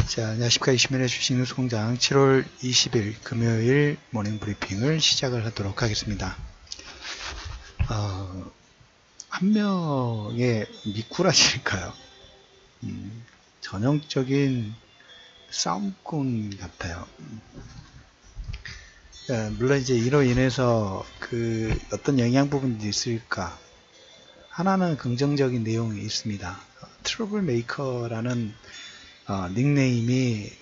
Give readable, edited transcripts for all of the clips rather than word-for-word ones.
자, 안녕하십니까. 20일의 주식뉴스공장 7월 20일 금요일 모닝 브리핑을 시작을 하도록 하겠습니다. 한 명의 미꾸라지일까요? 전형적인 싸움꾼 같아요. 물론 이제 이로 인해서 어떤 영향 부분도 있을까? 하나는 긍정적인 내용이 있습니다. 트러블 메이커라는 닉네임이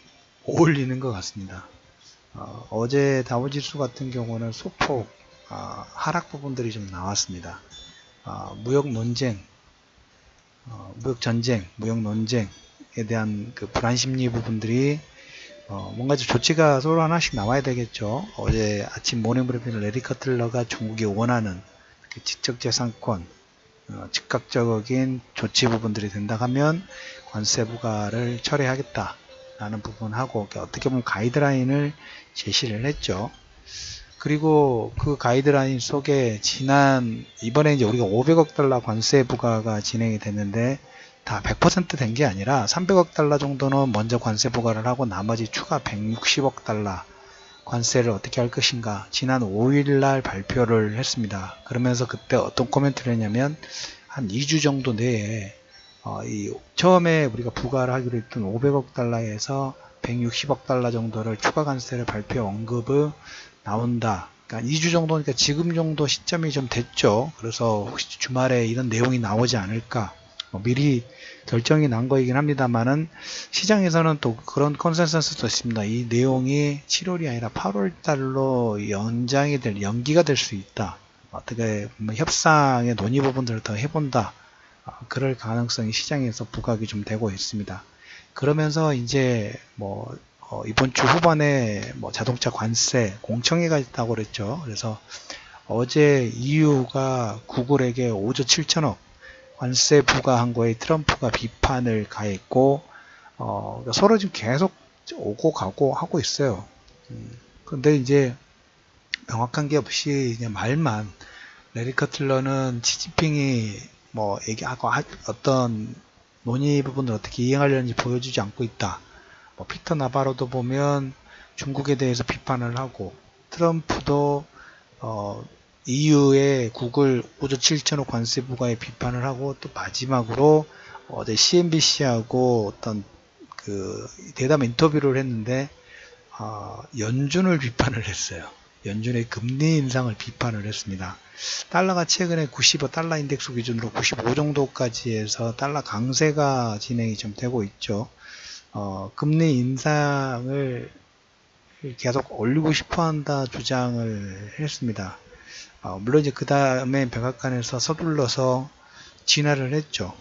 어울리는 것 같습니다. 어제 다우지수 같은 경우는 소폭 하락 부분들이 좀 나왔습니다. 무역 논쟁, 무역 전쟁, 무역 논쟁에 대한 그 불안 심리 부분들이 뭔가 좀 조치가 서로 하나씩 나와야 되겠죠. 어제 아침 모닝 브리핑 레리 커틀러가 중국이 원하는 그 지적재산권 즉각적인 조치 부분들이 된다 하면 관세 부과를 철회하겠다라는 부분하고 어떻게 보면 가이드라인을 제시를 했죠. 그리고 그 가이드라인 속에 이번에 이제 우리가 500억 달러 관세 부과가 진행이 됐는데 다 100% 된 게 아니라 300억 달러 정도는 먼저 관세 부과를 하고 나머지 추가 160억 달러 관세를 어떻게 할 것인가 지난 5일날 발표를 했습니다. 그러면서 그때 어떤 코멘트를 했냐면 한 2주 정도 내에 처음에 우리가 부과를 하기로 했던 500억 달러에서 160억 달러 정도를 추가 관세를 발표 언급을 나온다. 그러니까 2주 정도니까 지금 정도 시점이 좀 됐죠. 그래서 혹시 주말에 이런 내용이 나오지 않을까 미리 결정이 난 거이긴 합니다만은 시장에서는 또 그런 컨센서스도 있습니다. 이 내용이 7월이 아니라 8월 달로 연기가 될 수 있다. 어떻게 보면 협상의 논의 부분들을 더 해본다. 그럴 가능성이 시장에서 부각이 좀 되고 있습니다. 그러면서 이제 이번 주 후반에 자동차 관세 공청회가 있다고 그랬죠. 그래서 어제 EU가 구글에게 5조 7천억 관세 부과한 거에 트럼프가 비판을 가했고 서로 지금 계속 오고 가고 하고 있어요. 근데 이제 명확한 게 없이 그냥 말만 레리 커틀러는 시진핑이 얘기하고 어떤 논의 부분을 어떻게 이행하려는지 보여주지 않고 있다. 피터 나바로도 보면 중국에 대해서 비판을 하고 트럼프도 EU의 구글 5조 7천억 관세 부과에 비판을 하고 또 마지막으로 어제 CNBC하고 어떤 대담 인터뷰를 했는데 연준을 비판을 했어요. 연준의 금리 인상을 비판을 했습니다. 달러가 최근에 95 달러 인덱스 기준으로 95 정도까지 해서 달러 강세가 진행이 좀 되고 있죠. 금리 인상을 계속 올리고 싶어 한다 주장을 했습니다. 물론 이제 그 다음에 백악관에서 서둘러서 진화를 했죠.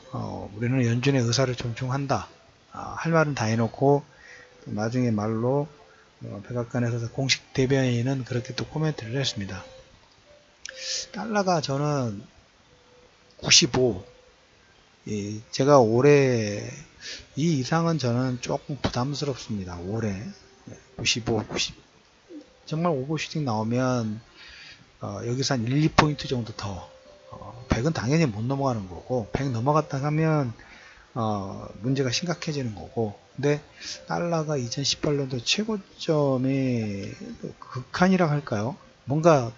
우리는 연준의 의사를 존중한다. 할 말은 다 해놓고 나중에 말로 백악관에서 공식 대변인은 그렇게 또 코멘트를 했습니다. 달러가 저는 95 제가 올해 이 이상은 저는 조금 부담스럽습니다. 올해 95, 90 정말 오버슈팅 나오면 여기서 한 1, 2포인트 정도 더 100은 당연히 못 넘어가는 거고 100 넘어갔다 하면 문제가 심각해지는 거고 근데 달러가 2018년도 최고점의 극한이라고 할까요? 뭔가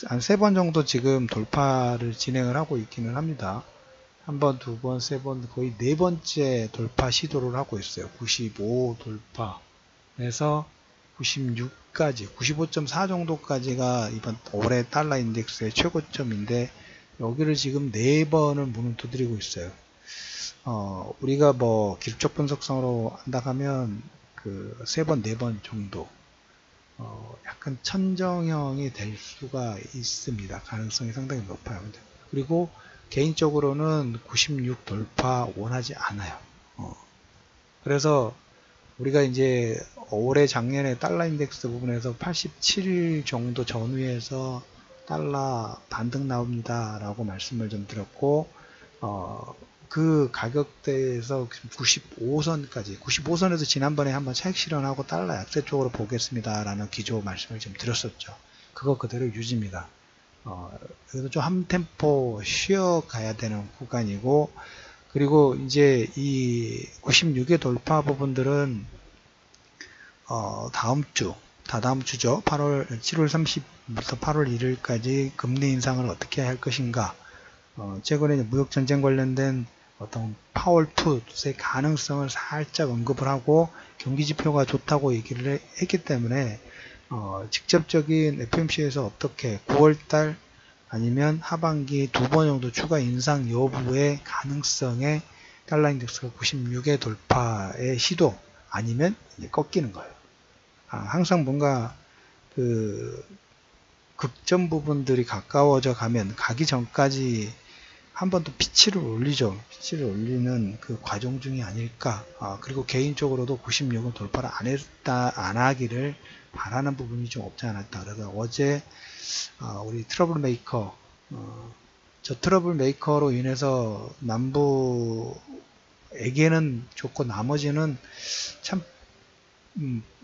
한 3번 정도 지금 돌파를 진행을 하고 있기는 합니다. 한 번, 두 번, 세 번, 거의 4번째 돌파 시도를 하고 있어요. 95 돌파에서 96까지 95.4 정도까지가 이번 올해 달러 인덱스의 최고점인데 여기를 지금 4번을 문을 두드리고 있어요. 우리가 기술적 분석상으로 한다 하면 3번, 4번 정도 약간 천정형이 될 수가 있습니다. 가능성이 상당히 높아요. 그리고 개인적으로는 96 돌파 원하지 않아요. 그래서 우리가 이제 올해 작년에 달러 인덱스 부분에서 87 정도 전후에서 달러 반등 나옵니다 라고 말씀을 좀 드렸고 그 가격대에서 95선까지 95선에서 지난번에 한번 차익 실현하고 달러 약세 쪽으로 보겠습니다 라는 기조 말씀을 좀 드렸었죠. 그거 그대로 유지입니다. 그래도 좀 한 템포 쉬어가야 되는 구간이고 그리고 이제 이 96의 돌파 부분들은 다음 주죠. 7월 30일부터 8월 1일까지 금리 인상을 어떻게 할 것인가. 최근에 무역 전쟁 관련된 어떤 파월 푸드의 가능성을 살짝 언급을 하고 경기 지표가 좋다고 얘기를 했기 때문에 직접적인 FOMC에서 어떻게 9월달 아니면 하반기 2번 정도 추가 인상 여부의 가능성에 달러 인덱스가 96의 돌파의 시도 아니면 이제 꺾이는 거예요. 항상 뭔가 그 극점 부분들이 가까워져 가면 가기 전까지 한 번 더 피치를 올리죠. 피치를 올리는 그 과정 중이 아닐까. 그리고 개인적으로도 96을 돌파를 안 하기를 바라는 부분이 좀 없지 않았다. 그래서 어제 우리 트러블 메이커, 저 트러블 메이커로 인해서 남부에게는 좋고 나머지는 참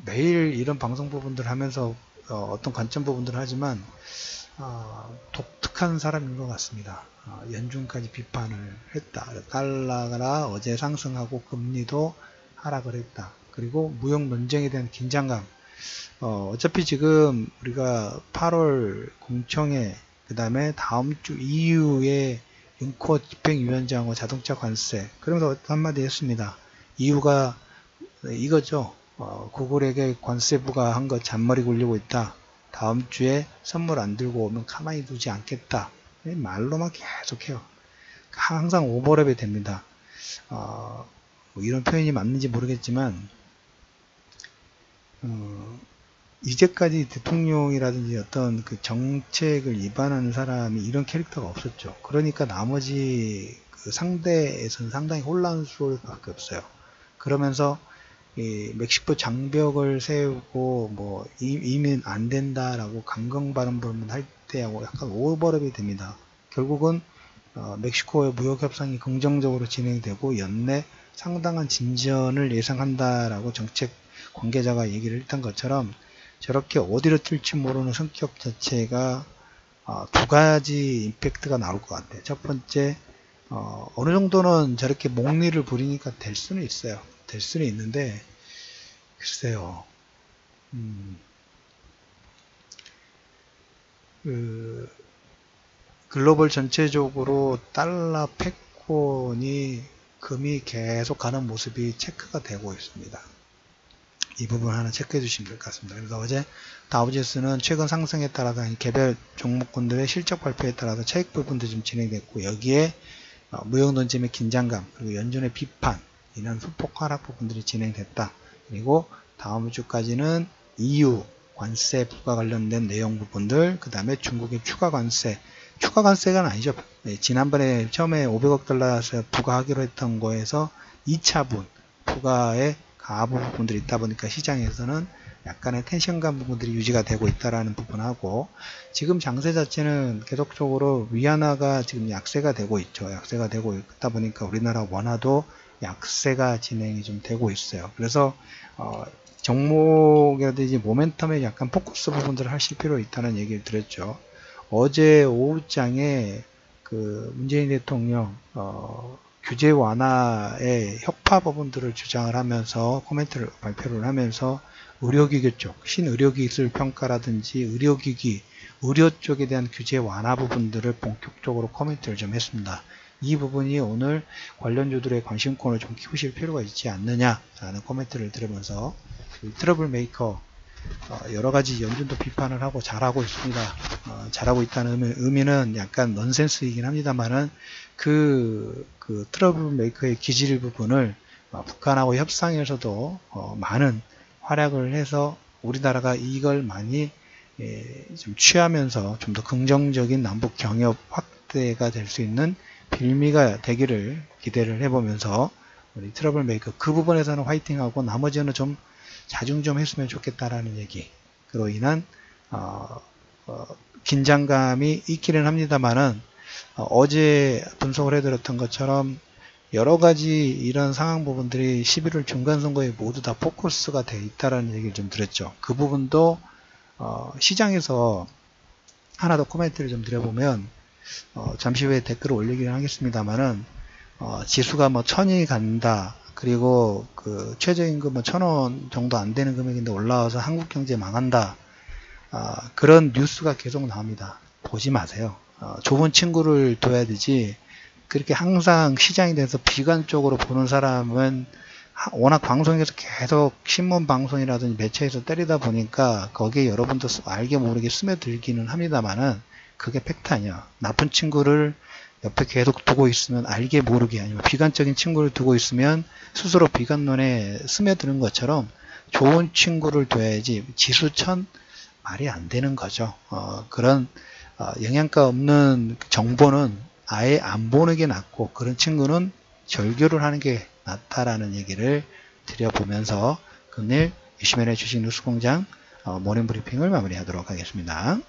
매일 이런 방송 부분들 하면서 어떤 관점 부분들을 하지만 독특한 사람인 것 같습니다. 연준까지 비판을 했다. 달러가 어제 상승하고 금리도 하락을 했다. 그리고 무역 논쟁에 대한 긴장감. 어차피 지금 우리가 8월 공청회, 그 다음에 다음 주 EU의 윤코 집행위원장과 자동차 관세. 그러면서 한마디 했습니다. EU가 이거죠. 구글에게 관세 부과한 거 잔머리 굴리고 있다. 다음 주에 선물 안 들고 오면 가만히 두지 않겠다. 말로만 계속해요. 항상 오버랩이 됩니다. 뭐 이런 표현이 맞는지 모르겠지만 이제까지 대통령이라든지 어떤 그 정책을 위반하는 사람이 이런 캐릭터가 없었죠. 그러니까 나머지 그 상대에서는 상당히 혼란스러울 수밖에 없어요. 그러면서 이 멕시코 장벽을 세우고 뭐 이민 안 된다라고 강경 발언을 할 때하고 약간 오버랩이 됩니다. 결국은 멕시코의 무역 협상이 긍정적으로 진행되고 연내 상당한 진전을 예상한다라고 정책 관계자가 얘기를 했던 것처럼 저렇게 어디로 튈지 모르는 성격 자체가 두 가지 임팩트가 나올 것 같아요. 첫 번째, 어느 정도는 저렇게 목리를 부리니까 될 수는 있어요. 될 수는 있는데 글쎄요. 글로벌 전체적으로 달러 패권이 금이 계속 가는 모습이 체크가 되고 있습니다. 이 부분 하나 체크해 주시면 될 것 같습니다. 그래서 어제 다우지수는 최근 상승에 따라서 개별 종목군들의 실적 발표에 따라서 차익 부분도 좀 진행됐고 여기에 무역 논쟁의 긴장감 그리고 연준의 비판 이런 후폭 하락 부분들이 진행됐다. 그리고 다음 주까지는 EU 관세 부과 관련된 내용 부분들 그 다음에 중국의 추가 관세가 아니죠. 지난번에 처음에 500억 달러에서 부과하기로 했던 거에서 2차분 부과의 가부 부분들이 있다 보니까 시장에서는 약간의 텐션감 부분들이 유지가 되고 있다라는 부분하고 지금 장세 자체는 계속적으로 위안화가 지금 약세가 되고 있죠. 약세가 되고 있다 보니까 우리나라 원화도 약세가 진행이 좀 되고 있어요. 그래서 종목이라든지 모멘텀에 약간 포커스 부분들을 하실 필요 있다는 얘기를 드렸죠. 어제 오후장에 그 문재인 대통령 규제 완화의 혁파 부분들을 주장을 하면서 코멘트를 발표를 하면서 의료기기 쪽, 신의료기술 평가라든지 의료기기, 의료 쪽에 대한 규제 완화 부분들을 본격적으로 코멘트를 좀 했습니다. 이 부분이 오늘 관련주들의 관심권을 좀 키우실 필요가 있지 않느냐라는 코멘트를 들으면서 트러블 메이커 여러가지 연준도 비판을 하고 잘하고 있습니다. 잘하고 있다는 의미는 약간 넌센스이긴 합니다만은 그 트러블 메이커의 기질 부분을 북한하고 협상에서도 많은 활약을 해서 우리나라가 이걸 많이 좀 취하면서 좀 더 긍정적인 남북 경협 확대가 될 수 있는 빌미가 되기를 기대를 해보면서 우리 트러블 메이커 그 부분에서는 화이팅하고 나머지는 좀 자중 좀 했으면 좋겠다라는 얘기. 그로 인한 긴장감이 있기는 합니다만은 어제 분석을 해드렸던 것처럼 여러가지 이런 상황 부분들이 11월 중간선거에 모두 다 포커스가 돼 있다라는 얘기를 좀 드렸죠. 그 부분도 시장에서 하나 더 코멘트를 좀 드려보면 잠시 후에 댓글을 올리기는 하겠습니다만은 지수가 뭐 1000이 간다. 그리고 그 최저임금은 1000원 정도 안 되는 금액인데 올라와서 한국 경제 망한다. 그런 뉴스가 계속 나옵니다. 보지 마세요. 좋은 친구를 둬야 되지. 그렇게 항상 시장에 대해서 비관적으로 보는 사람은 워낙 방송에서 계속 신문 방송이라든지 매체에서 때리다 보니까 거기에 여러분도 알게 모르게 스며들기는 합니다만은 그게 팩트 아니야. 나쁜 친구를 옆에 계속 두고 있으면 알게 모르게, 아니면 비관적인 친구를 두고 있으면 스스로 비관론에 스며드는 것처럼 좋은 친구를 둬야지 지수천 말이 안 되는 거죠. 그런 영양가 없는 정보는 아예 안 보는 게 낫고, 그런 친구는 절교를 하는 게 낫다라는 얘기를 드려보면서 금일 이시면의 주식 뉴스공장 모닝 브리핑을 마무리하도록 하겠습니다.